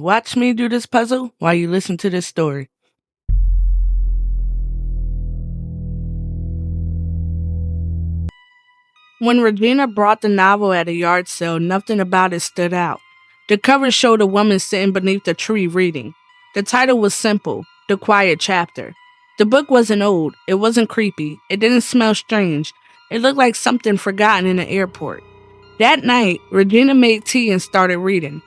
Watch me do this puzzle while you listen to this story. When Regina brought the novel at a yard sale, nothing about it stood out. The cover showed a woman sitting beneath a tree reading. The title was simple, The Quiet Chapter. The book wasn't old, it wasn't creepy, it didn't smell strange. It looked like something forgotten in an airport. That night, Regina made tea and started reading.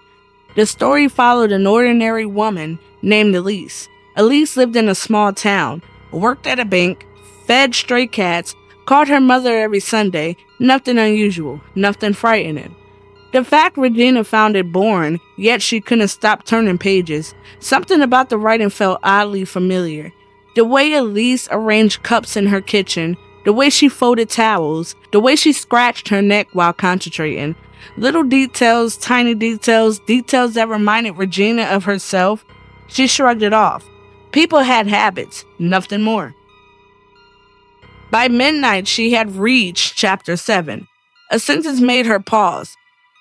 The story followed an ordinary woman named Elise. Elise lived in a small town, worked at a bank, fed stray cats, called her mother every Sunday. Nothing unusual, nothing frightening. The fact Regina found it boring, yet she couldn't stop turning pages. Something about the writing felt oddly familiar. The way Elise arranged cups in her kitchen, the way she folded towels, the way she scratched her neck while concentrating. Little details, tiny details, details that reminded Regina of herself. She shrugged it off. People had habits, nothing more. By midnight, she had reached chapter 7. A sentence made her pause.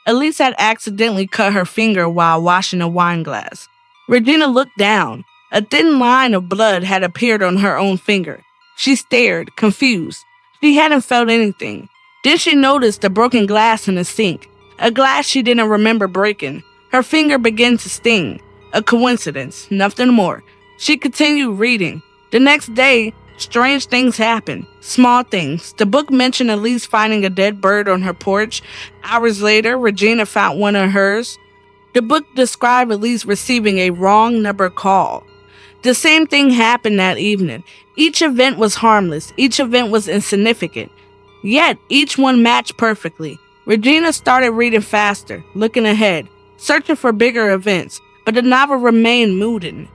Elise had accidentally cut her finger while washing a wine glass. Regina looked down. A thin line of blood had appeared on her own finger. She stared, confused. She hadn't felt anything. Then she noticed the broken glass in the sink, a glass she didn't remember breaking. Her finger began to sting. A coincidence, nothing more. She continued reading. The next day, strange things happened. Small things. The book mentioned Elise finding a dead bird on her porch. Hours later, Regina found one of hers. The book described Elise receiving a wrong number call. The same thing happened that evening. Each event was harmless. Each event was insignificant. Yet, each one matched perfectly. Regina started reading faster, looking ahead, searching for bigger events, but the novel remained moving.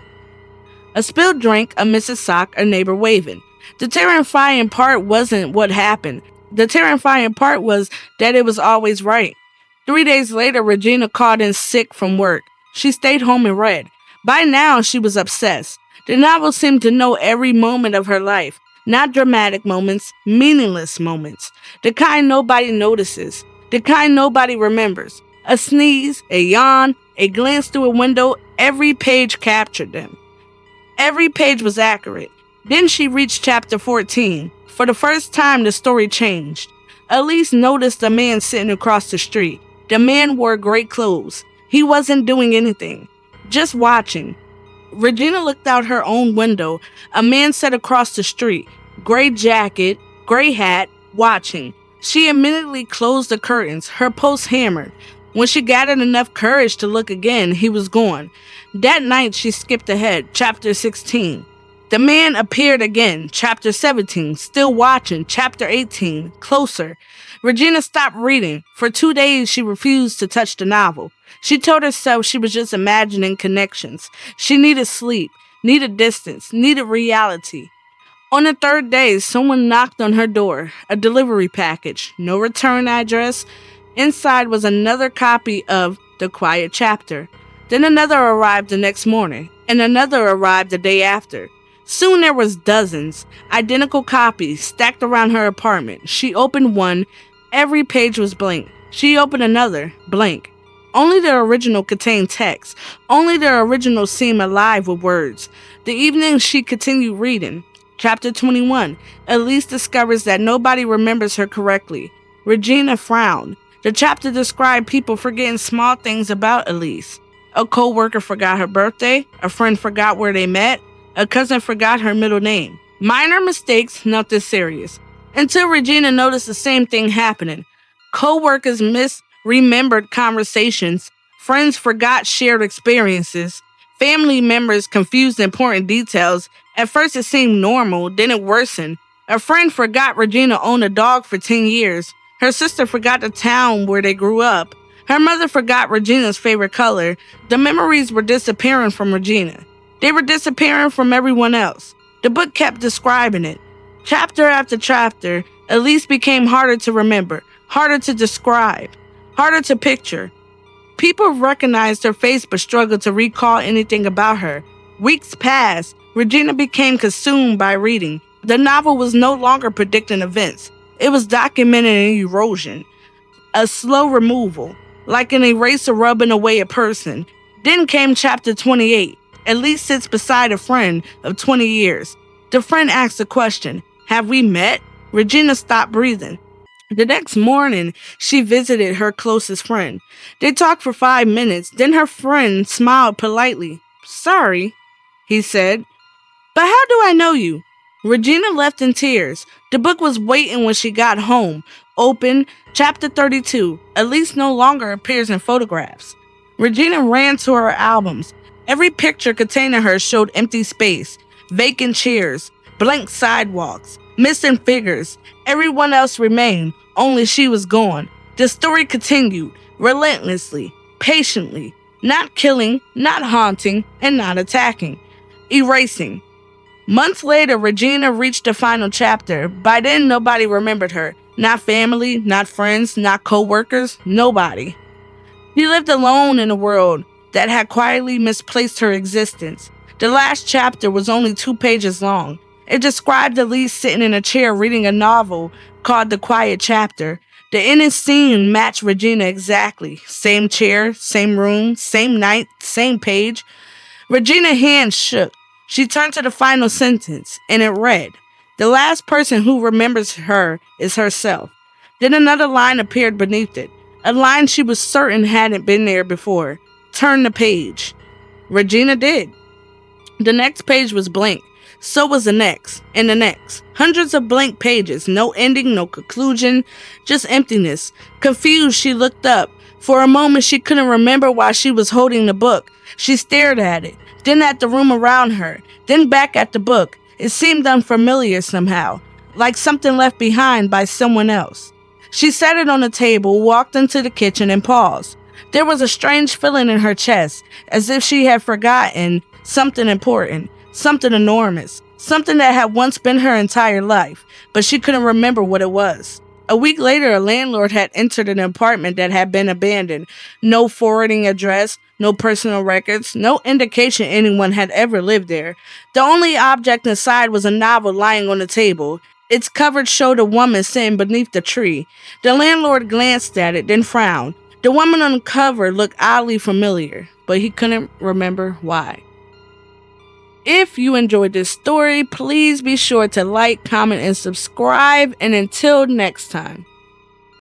A spilled drink, a missing sock, a neighbor waving. The terrifying part wasn't what happened. The terrifying part was that it was always right. 3 days later, Regina called in sick from work. She stayed home and read. By now, she was obsessed. The novel seemed to know every moment of her life. Not dramatic moments, meaningless moments. The kind nobody notices. The kind nobody remembers. A sneeze, a yawn, a glance through a window, every page captured them. Every page was accurate. Then she reached chapter 14. For the first time, the story changed. Elise noticed a man sitting across the street. The man wore great clothes. He wasn't doing anything, just watching. Regina looked out her own window. A man sat across the street. Gray jacket, gray hat, watching. She immediately closed the curtains, her pulse hammered. When she gathered enough courage to look again, he was gone. That night, she skipped ahead, chapter 16. The man appeared again, chapter 17, still watching, chapter 18, closer. Regina stopped reading. For 2 days, she refused to touch the novel. She told herself she was just imagining connections. She needed sleep, needed distance, needed reality. On the third day, someone knocked on her door. A delivery package, no return address. Inside was another copy of The Quiet Chapter. Then another arrived the next morning, and another arrived the day after. Soon there was dozens, identical copies stacked around her apartment. She opened one. Every page was blank. She opened another, blank. Only the original contained text. Only the original seemed alive with words. The evening she continued reading. Chapter 21. Elise discovers that nobody remembers her correctly. Regina frowned. The chapter described people forgetting small things about Elise. A co-worker forgot her birthday. A friend forgot where they met. A cousin forgot her middle name. Minor mistakes, nothing serious. Until Regina noticed the same thing happening. Co-workers misremembered conversations. Friends forgot shared experiences. Family members confused important details. At first it seemed normal, then it worsened. A friend forgot Regina owned a dog for 10 years. Her sister forgot the town where they grew up. Her mother forgot Regina's favorite color. The memories were disappearing from Regina. They were disappearing from everyone else. The book kept describing it. Chapter after chapter, Elise became harder to remember, harder to describe, harder to picture. People recognized her face but struggled to recall anything about her. Weeks passed. Regina became consumed by reading. The novel was no longer predicting events. It was documenting an erosion, a slow removal, like an eraser rubbing away a person. Then came chapter 28. Elise sits beside a friend of 20 years. The friend asks a question. Have we met? Regina stopped breathing. The next morning, she visited her closest friend. They talked for 5 minutes, then her friend smiled politely. Sorry, he said, but how do I know you? Regina left in tears. The book was waiting when she got home. Open, chapter 32. Elise no longer appears in photographs. Regina ran to her albums. Every picture containing her showed empty space, vacant chairs, blank sidewalks, missing figures. Everyone else remained, only she was gone. The story continued, relentlessly, patiently, not killing, not haunting, and not attacking. Erasing. Months later, Regina reached the final chapter. By then, nobody remembered her. Not family, not friends, not co-workers, nobody. She lived alone in a world that had quietly misplaced her existence. The last chapter was only 2 pages long. It described Elise sitting in a chair reading a novel called The Quiet Chapter. The ending scene matched Regina exactly. Same chair, same room, same night, same page. Regina's hand shook. She turned to the final sentence, and it read, "The last person who remembers her is herself." Then another line appeared beneath it, a line she was certain hadn't been there before. Turn the page. Regina did. The next page was blank. So was the next, and the next. Hundreds of blank pages, no ending, no conclusion, just emptiness. Confused, she looked up. For a moment, she couldn't remember why she was holding the book. She stared at it, then at the room around her, then back at the book. It seemed unfamiliar somehow, like something left behind by someone else. She set it on the table, walked into the kitchen, and paused. There was a strange feeling in her chest, as if she had forgotten something important, something enormous, something that had once been her entire life, but she couldn't remember what it was. A week later, a landlord had entered an apartment that had been abandoned. No forwarding address, no personal records, no indication anyone had ever lived there. The only object inside was a novel lying on the table. Its cover showed a woman sitting beneath the tree. The landlord glanced at it, then frowned. The woman on the cover looked oddly familiar, but he couldn't remember why. If you enjoyed this story, please be sure to like, comment, and subscribe. And until next time.